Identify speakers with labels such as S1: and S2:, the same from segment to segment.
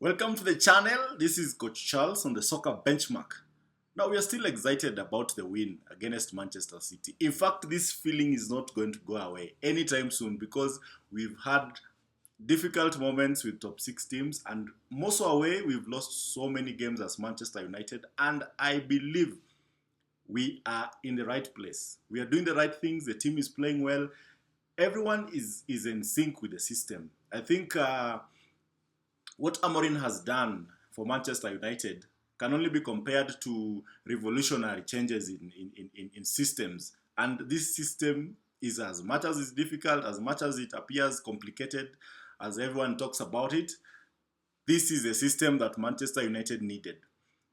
S1: Welcome to the channel. This is Coach Charles on the Soccer Benchmark. Now, we are still excited about the win against Manchester City. In fact, this feeling is not going to go away anytime soon because we've had difficult moments with top 6 teams, and most away, we've lost so many games as Manchester United, and I believe we are in the right place. We are doing the right things. The team is playing well. Everyone is in sync with the system. I think what Amorim has done for Manchester United can only be compared to revolutionary changes in systems. And this system is, as much as it's difficult, as much as it appears complicated, as everyone talks about it, this is a system that Manchester United needed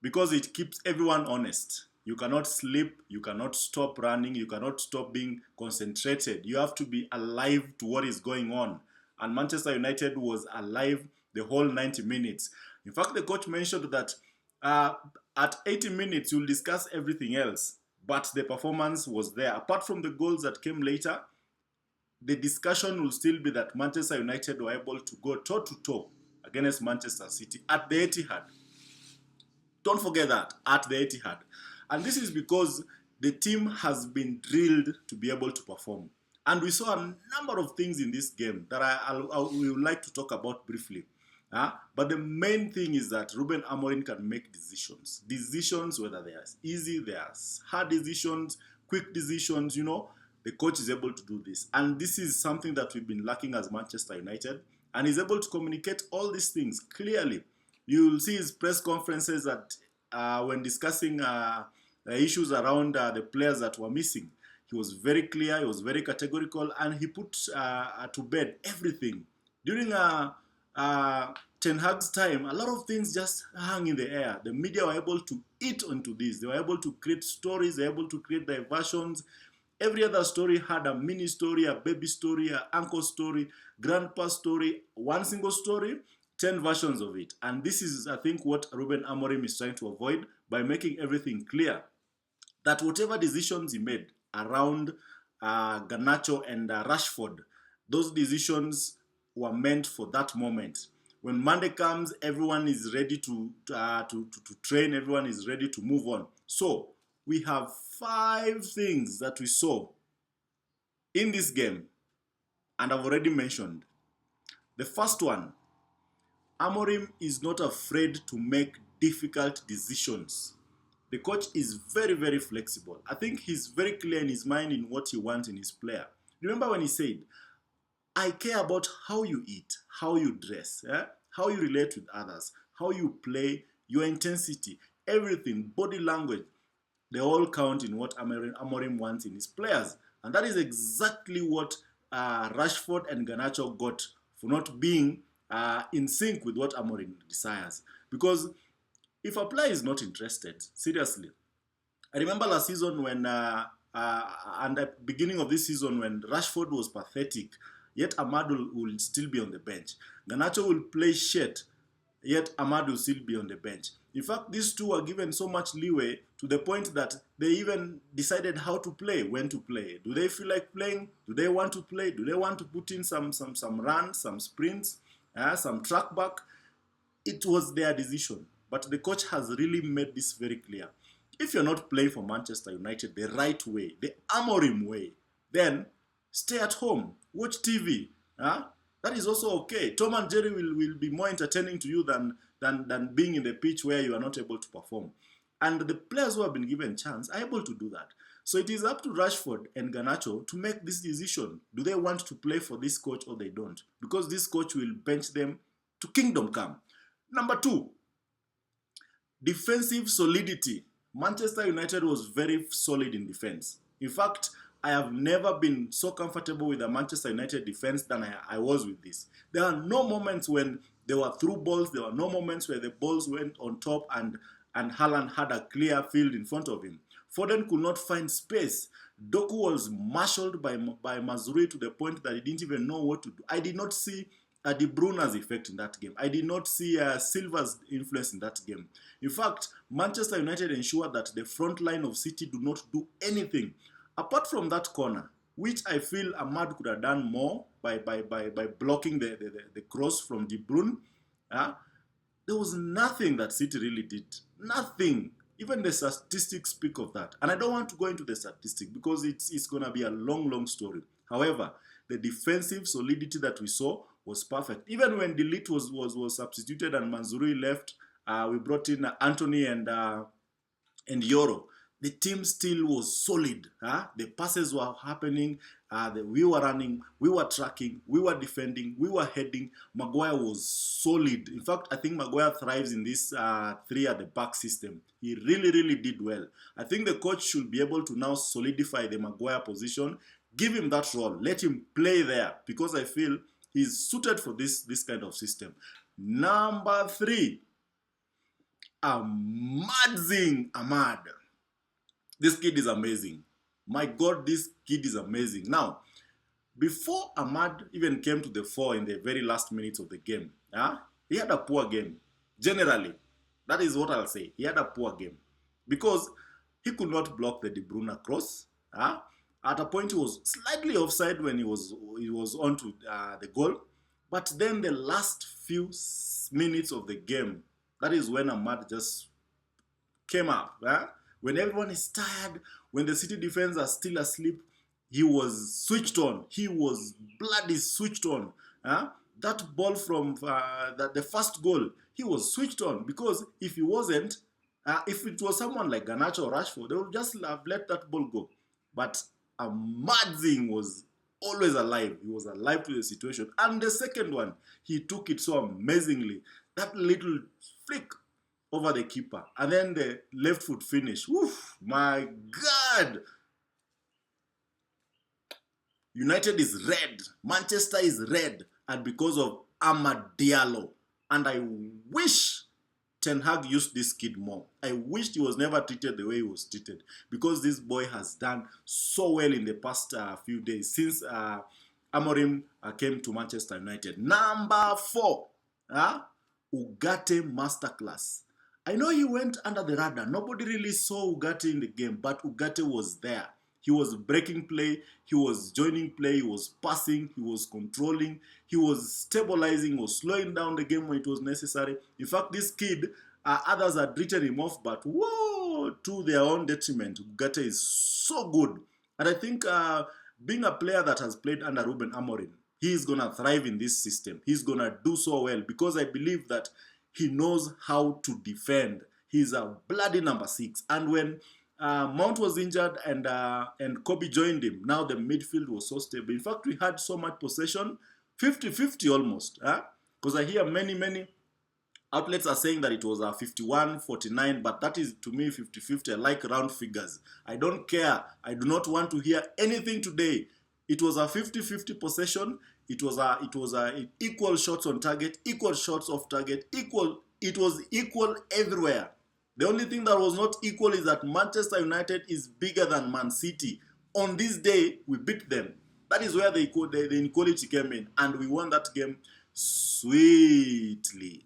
S1: because it keeps everyone honest. You cannot sleep, you cannot stop running, you cannot stop being concentrated. You have to be alive to what is going on. And Manchester United was alive the whole 90 minutes. In fact, the coach mentioned that at 80 minutes, you'll discuss everything else. But the performance was there. Apart from the goals that came later, the discussion will still be that Manchester United were able to go toe-to-toe against Manchester City at the Etihad. Don't forget that, at the Etihad. And this is because the team has been drilled to be able to perform. And we saw a number of things in this game that I would like to talk about briefly. But the main thing is that Ruben Amorim can make decisions. Decisions, whether they are easy, they are hard decisions, quick decisions, the coach is able to do this. And this is something that we've been lacking as Manchester United. And he's able to communicate all these things clearly. You will see his press conferences that when discussing issues around the players that were missing. He was very clear, he was very categorical, and he put to bed everything. During Ten Hag's time, a lot of things just hung in the air. The media were able to eat onto this. They were able to create stories, they were able to create diversions. Every other story had a mini story, a baby story, an uncle story, grandpa story, one single story, 10 versions of it. And this is, I think, what Ruben Amorim is trying to avoid by making everything clear. That whatever decisions he made around Garnacho and Rashford, those decisions were meant for that moment. When Monday comes, everyone is ready to train, everyone is ready to move on. So, we have 5 things that we saw in this game, and I've already mentioned. The first one, Amorim is not afraid to make difficult decisions. The coach is very, very flexible. I think he's very clear in his mind in what he wants in his player. Remember when he said, I care about how you eat, how you dress, how you relate with others, how you play, your intensity, everything, body language. They all count in what Amorim wants in his players. And that is exactly what Rashford and Garnacho got for not being in sync with what Amorim desires. Because if a player is not interested, seriously, I remember last season when, and at the beginning of this season when Rashford was pathetic, yet AMAD will still be on the bench. Garnacho will play shit, yet AMAD will still be on the bench. In fact, these two are given so much leeway to the point that they even decided how to play, when to play. Do they feel like playing? Do they want to play? Do they want to put in some runs, some sprints, some track back? It was their decision. But the coach has really made this very clear. If you're not playing for Manchester United the right way, the Amorim way, then stay at home, watch TV. That is also okay. Tom and Jerry will be more entertaining to you than being in the pitch where you are not able to perform. And the players who have been given chance are able to do that. So it is up to Rashford and Garnacho to make this decision. Do they want to play for this coach or they don't? Because this coach will bench them to kingdom come. Number 2, defensive solidity. Manchester United was very solid in defense. In fact, I have never been so comfortable with the Manchester United defense than I was with this. There are no moments when there were through balls. There were no moments where the balls went on top and Haaland had a clear field in front of him. Foden could not find space. Doku was marshaled by Mazuri to the point that he didn't even know what to do. I did not see De Bruyne's effect in that game. I did not see Silva's influence in that game. In fact, Manchester United ensured that the front line of City do not do anything. Apart from that corner, which I feel AMAD could have done more by blocking the cross from De Bruyne, There was nothing that City really did. Nothing. Even the statistics speak of that. And I don't want to go into the statistics because it's going to be a long, long story. However, the defensive solidity that we saw was perfect. Even when Delete was substituted and Manzuri left, we brought in Anthony and Yoro. The team still was solid. The passes were happening. We were running. We were tracking. We were defending. We were heading. Maguire was solid. In fact, I think Maguire thrives in this three at the back system. He really, really did well. I think the coach should be able to now solidify the Maguire position. Give him that role. Let him play there because I feel he's suited for this kind of system. Number 3, AMAD-Zing, Amad. This kid is amazing. My God, this kid is amazing. Now, before Amad even came to the fore in the very last minutes of the game, he had a poor game. Generally, that is what I'll say. He had a poor game. Because he could not block the De Bruyne cross. At a point, he was slightly offside when he was on to the goal. But then the last few minutes of the game, that is when Amad just came up. When everyone is tired, when the City defense are still asleep, he was switched on. He was bloody switched on. That ball from the first goal, he was switched on because if he wasn't, if it was someone like Garnacho or Rashford, they would just have let that ball go. But AMAD-Zing was always alive. He was alive to the situation. And the second one, he took it so amazingly. That little flick over the keeper. And then the left foot finish. Woof, my God. United is red. Manchester is red. And because of Diallo. And I wish Ten Hag used this kid more. I wished he was never treated the way he was treated. Because this boy has done so well in the past few days. Since Amorim came to Manchester United. Number 4. Ugarte masterclass. I know he went under the radar. Nobody really saw Ugarte in the game, but Ugarte was there. He was breaking play, he was joining play, he was passing, he was controlling, he was stabilizing, he was slowing down the game when it was necessary. In fact, this kid, others had written him off, but whoa, to their own detriment. Ugarte is so good. And I think being a player that has played under Ruben Amorim, he is going to thrive in this system. He's going to do so well because I believe that he knows how to defend. He's a bloody number 6. And when Mount was injured and Kobe joined him, now the midfield was so stable. In fact, we had so much possession, 50-50 almost. Because I hear many outlets are saying that it was 51-49, but that is, to me, 50-50. I like round figures. I don't care. I do not want to hear anything today. It was a 50-50 possession. It was equal shots on target, equal shots off target, equal. It was equal everywhere. The only thing that was not equal is that Manchester United is bigger than Man City. On this day, we beat them. That is where the inequality came in, and we won that game sweetly.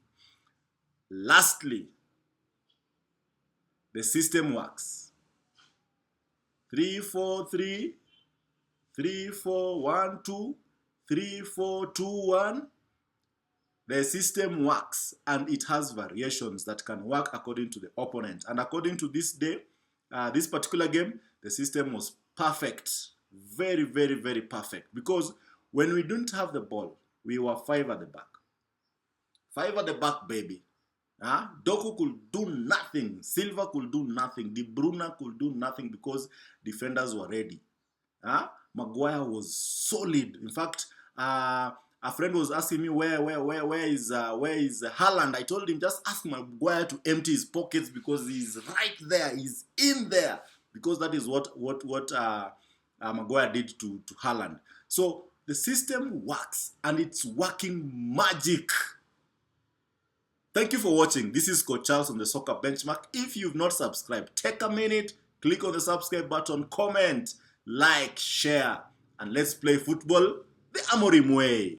S1: Lastly, the system works. 3-4-3, 3-4-1-2. 3-4-2-1. The system works and it has variations that can work according to the opponent. And according to this day, this particular game, the system was perfect. Very, very, very perfect. Because when we didn't have the ball, we were 5 at the back. 5 at the back, baby. Doku could do nothing. Silva could do nothing. De Bruyne could do nothing because defenders were ready. Maguire was solid. In fact, a friend was asking me where is Haaland. I told him just ask Maguire to empty his pockets because he's right there. He's in there because that is what Maguire did to Haaland. So the system works and it's working magic. Thank you for watching. This is Coach Charles on the Soccer Benchmark. If you've not subscribed, take a minute, click on the subscribe button, comment, like, share, and let's play football the Amorim way.